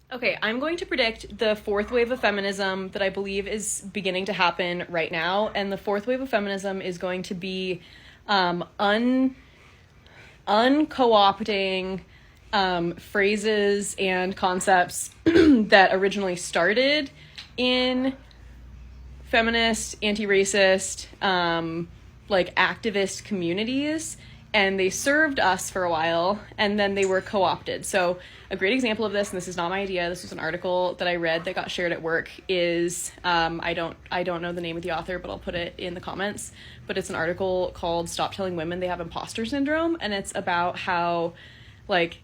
Okay, I'm going to predict the fourth wave of feminism that I believe is beginning to happen right now. And the fourth wave of feminism is going to be unco-opting phrases and concepts that originally started in feminist, anti-racist, like activist communities, and they served us for a while, and then they were co-opted. So a great example of this, and this is not my idea, this was an article that I read that got shared at work, is, I don't know the name of the author, but I'll put it in the comments, but it's an article called Stop Telling Women They Have Imposter Syndrome, and it's about how, like,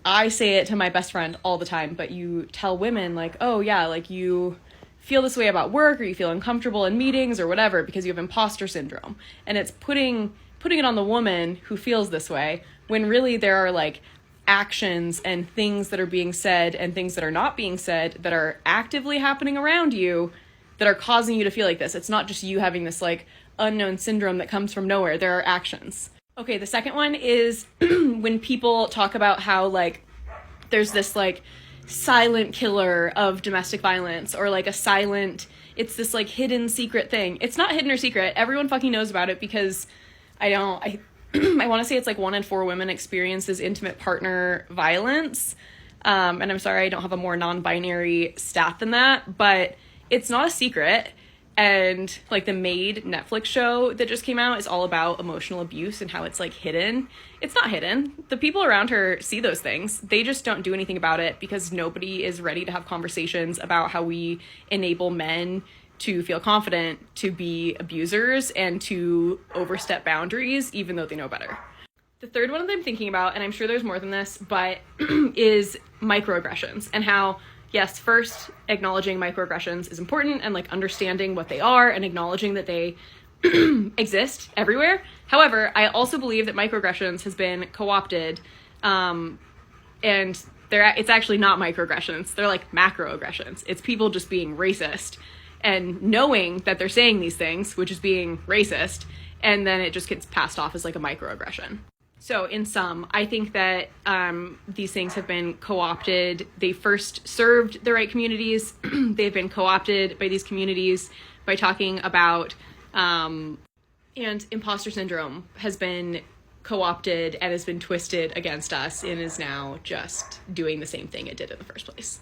I say it to my best friend all the time, but you tell women, like, oh yeah, like, you feel this way about work, or you feel uncomfortable in meetings, or whatever, because you have imposter syndrome, and it's putting it on the woman who feels this way, when really there are, like, actions and things that are being said and things that are not being said that are actively happening around you that are causing you to feel like this. It's not just you having this, like, unknown syndrome that comes from nowhere. There are actions. Okay, the second one is when people talk about how, like, there's this, like, silent killer of domestic violence, or, like, it's this, like, hidden secret thing. It's not hidden or secret. Everyone fucking knows about it, because I want to say it's like 1 in 4 women experiences intimate partner violence. And I'm sorry, I don't have a more non-binary stat than that, but it's not a secret. And, like, the Maid Netflix show that just came out is all about emotional abuse and how it's, like, hidden. It's not hidden. The people around her see those things. They just don't do anything about it because nobody is ready to have conversations about how we enable men to feel confident to be abusers and to overstep boundaries, even though they know better. The third one that I'm thinking about, and I'm sure there's more than this, but is microaggressions, and how, yes, first, acknowledging microaggressions is important, and, like, understanding what they are and acknowledging that they exist everywhere. However, I also believe that microaggressions has been co-opted, and it's actually not microaggressions. They're, like, macroaggressions. It's people just being racist and knowing that they're saying these things, which is being racist, and then it just gets passed off as, like, a microaggression. So in sum, I think that these things have been co-opted. They first served the right communities. They've been co-opted by these communities by talking about, and imposter syndrome has been co-opted and has been twisted against us and is now just doing the same thing it did in the first place.